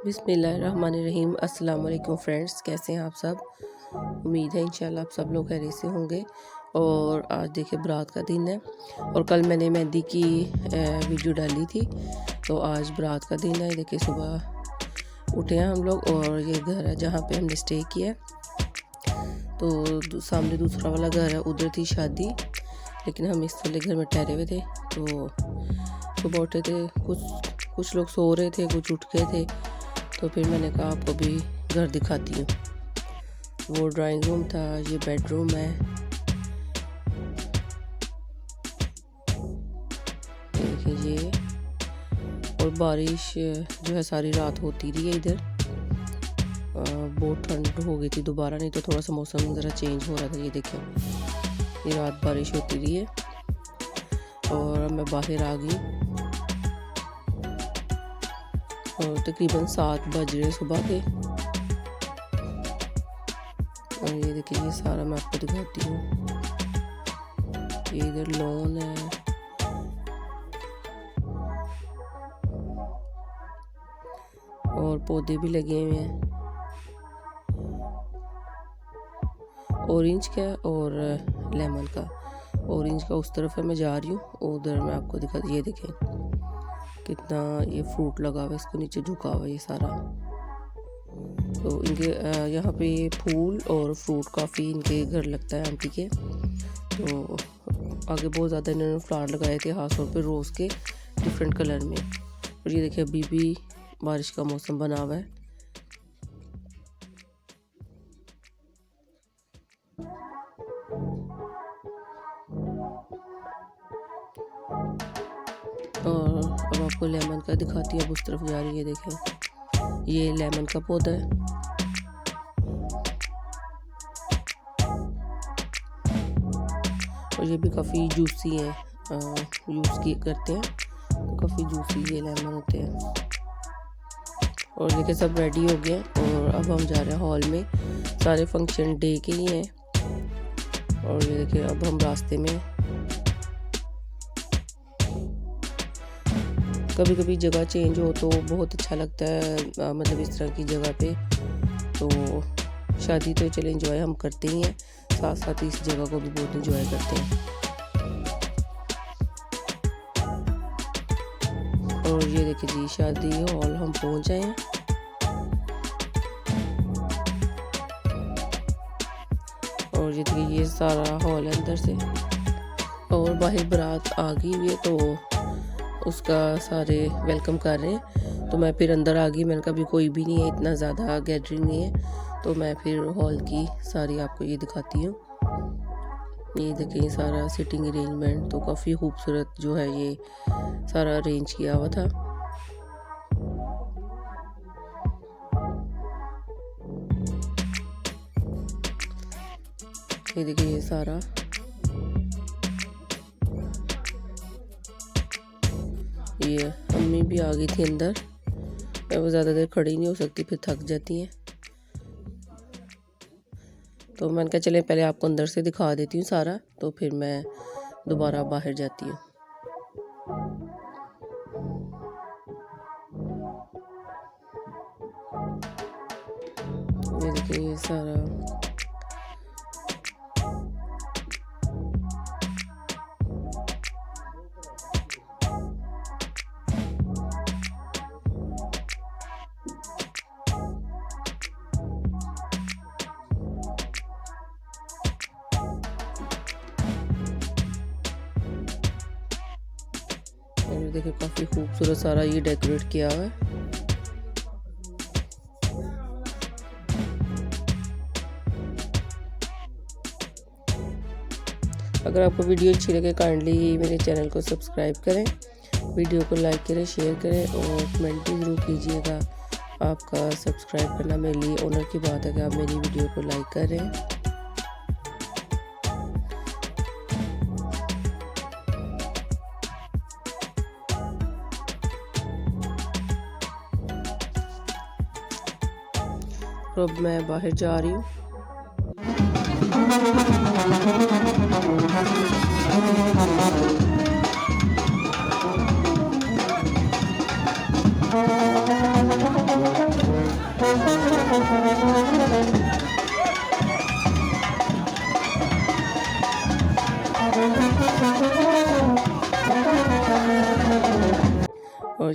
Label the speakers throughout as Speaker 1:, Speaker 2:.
Speaker 1: बिस्मिल्लाहिर्रहमानिर्रहीम। अस्सलाम वालेकुम फ्रेंड्स, कैसे हैं आप सब? उम्मीद है इंशाल्लाह आप सब लोग खैरियत से होंगे। और आज देखिए बारात का दिन है और कल मैंने मेहंदी की वीडियो डाली थी, तो आज बारात का दिन है। देखिए सुबह उठे हैं हम लोग और ये घर है जहाँ पे हमने स्टे किया। तो सामने दूसरा वाला घर है, उधर थी शादी, लेकिन हम इस वाले घर में ठहरे हुए थे। तो सुबह उठे थे, कुछ लोग सो रहे थे, कुछ उठ गए थे। तो फिर मैंने कहा आपको भी घर दिखाती हूँ। वो ड्राइंग रूम था, ये बेडरूम है। देखिए ये, और बारिश जो है सारी रात होती रही है इधर। बहुत ठंड हो गई थी दोबारा, नहीं तो थोड़ा सा मौसम ज़रा चेंज हो रहा था। ये देखिए ये रात बारिश होती रही है और अब मैं बाहर आ गई और तकरीबन 7 बज रहे सुबह के। और ये देखिए ये सारा मैं आपको दिखाती हूँ। ये इधर लॉन है और पौधे भी लगे हुए हैं, ऑरेंज का और लेमन का। ऑरेंज का उस तरफ है, मैं जा रही हूँ उधर, मैं आपको दिखा। ये देखें कितना ये फ्रूट लगा हुआ है, इसको नीचे झुका हुआ है ये सारा। तो इनके यहाँ पे फूल और फ्रूट काफ़ी इनके घर लगता है आंटी के। तो आगे बहुत ज़्यादा इन्होंने फ्लावर लगाए थे, खास तौर पे रोज़ के डिफरेंट कलर में। और ये देखिए अभी भी बारिश का मौसम बना हुआ है। और अब आपको लेमन का दिखाती हूँ, अब उस तरफ जा रही है। देखें ये लेमन का पौधा है। और ये भी काफ़ी जूसी है, यूज़ की करते हैं तो काफ़ी जूसी ये लेमन होते हैं। और देखिए सब रेडी हो गए और अब हम जा रहे हैं हॉल में। सारे फंक्शन डे के ही हैं। और ये देखिए अब हम रास्ते में। कभी कभी जगह चेंज हो तो बहुत अच्छा लगता है, मतलब इस तरह की जगह पे। तो शादी तो चले एंजॉय हम करते ही हैं, साथ साथ इस जगह को भी बहुत एंजॉय करते हैं। और ये देखिए जी शादी हॉल हम पहुंच आए हैं। और ये देखिए ये सारा हॉल है अंदर से, और बाहर बारात आ गई हुई है तो उसका सारे वेलकम कर रहे हैं। तो मैं फिर अंदर आ गई, मैंने कहा भी कोई भी नहीं है, इतना ज़्यादा गैदरिंग नहीं है। तो मैं फिर हॉल की सारी आपको ये दिखाती हूँ। ये देखिए सारा सिटिंग अरेंजमेंट तो काफ़ी खूबसूरत जो है ये सारा अरेंज किया हुआ था। ये देखिए ये सारा, ये अम्मी भी आ गई थी अंदर। वो ज़्यादा देर खड़ी नहीं हो सकती, फिर थक जाती हैं। तो मैंने कहा चले पहले आपको अंदर से दिखा देती हूँ सारा, तो फिर मैं दोबारा बाहर जाती हूँ। ये देखिए ये सारा, देखिए काफ़ी खूबसूरत सारा ये डेकोरेट किया हुआ है। अगर आपको वीडियो अच्छी लगे काइंडली मेरे चैनल को सब्सक्राइब करें, वीडियो को लाइक करें, शेयर करें और कमेंट भी ज़रूर कीजिएगा। आपका सब्सक्राइब करना मेरे लिए ऑनर की बात है कि आप मेरी वीडियो को लाइक करें। तो अब मैं बाहर जा रही हूँ।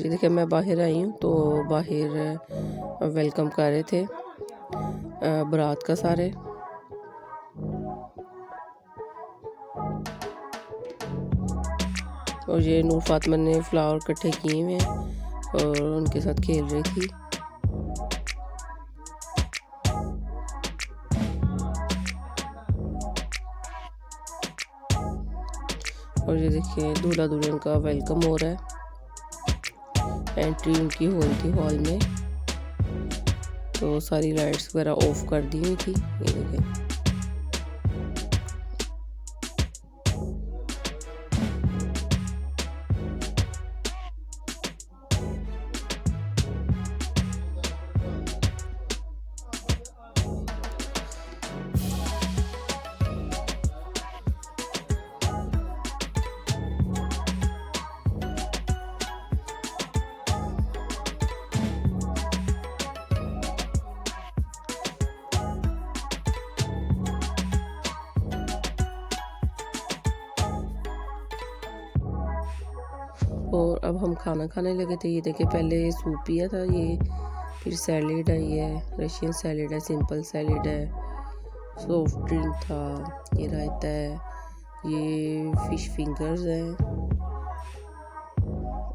Speaker 1: ये देखिए मैं बाहर आई हूँ तो बाहर वेलकम कर रहे थे बारात का सारे। और ये नूर फातिमा ने फ्लावर इकट्ठे किए हुए हैं और उनके साथ खेल रही थी। और ये देखिए दूल्हा दुल्हन का वेलकम हो रहा है। एंट्री उनकी हो रही थी हॉल में, तो सारी लाइट्स वगैरह ऑफ कर दी हुई थी। ये देखिए और अब हम खाना खाने लगे थे। ये देखिए पहले सूप पिया था, ये फिर सैलेड है, ये रशियन सैलेड है, सिंपल सैलेड है, सॉफ्ट ड्रिंक था, ये रायता है, ये फिश फिंगर्स हैं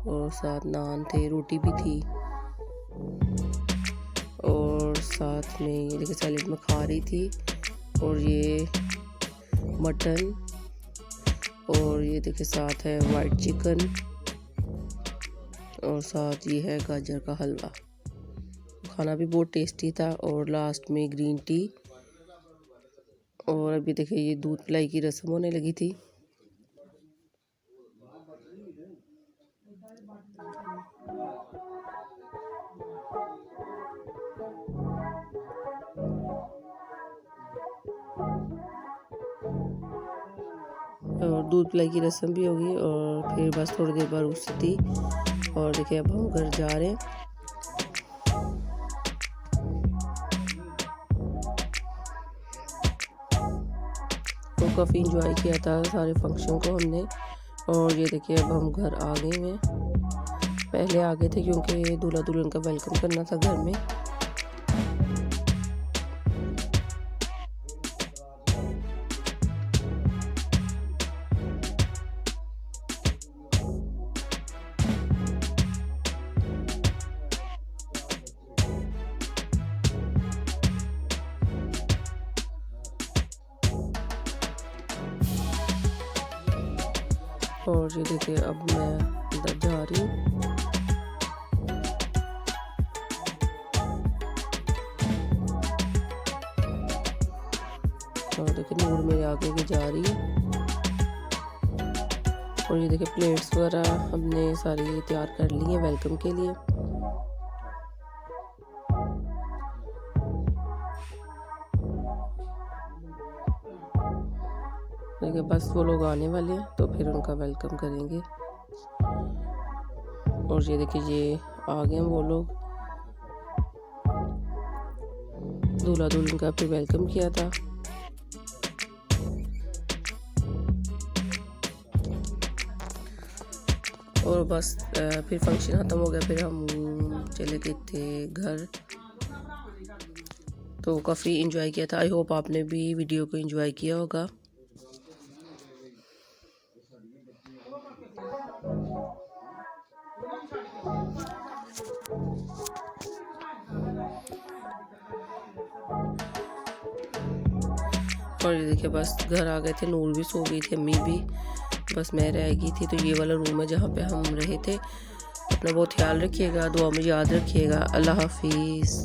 Speaker 1: और साथ नान थे, रोटी भी थी। और साथ में ये देखिए सैलेड में खा रही थी। और ये मटन, और ये देखिए साथ है वाइट चिकन, और साथ ये है गाजर का हलवा। खाना भी बहुत टेस्टी था। और लास्ट में ग्रीन टी। और अभी देखिए ये दूध पिलाई की रस्म होने लगी थी। और दूध पिलाई की रस्म भी होगी और फिर बस थोड़ी देर बाद उससे थी। और देखिए अब हम घर जा रहे हैं। तो काफ़ी इंजॉय किया था सारे फंक्शन को हमने। और ये देखिए अब हम घर आ गए हैं। पहले आ गए थे क्योंकि दूल्हा दुल्हन का वेलकम करना था घर में। और ये देखिए अब मैं अंदर जा रही हूँ। और देखिए नूर मेरे आगे की जा रही है। और ये देखिए प्लेट्स वगैरह हमने सारी तैयार कर ली हैं वेलकम के लिए। देखिए बस वो लोग आने वाले हैं तो फिर उनका वेलकम करेंगे। और ये देखिए ये आ गए वो लोग। दूल्हा दुल्हन का फिर वेलकम किया था। और बस फिर फंक्शन ख़त्म हो गया। फिर हम चले गए थे घर। तो काफ़ी इंजॉय किया था। आई होप आपने भी वीडियो को इंजॉय किया होगा। और ये देखिए बस घर आ गए थे। नूर भी सो गई थी, अम्मी भी, बस मैं रह गई थी। तो ये वाला रूम है जहाँ पे हम रहे थे। अपना बहुत ख्याल रखिएगा, दुआ में याद रखिएगा। अल्लाह हाफिज़।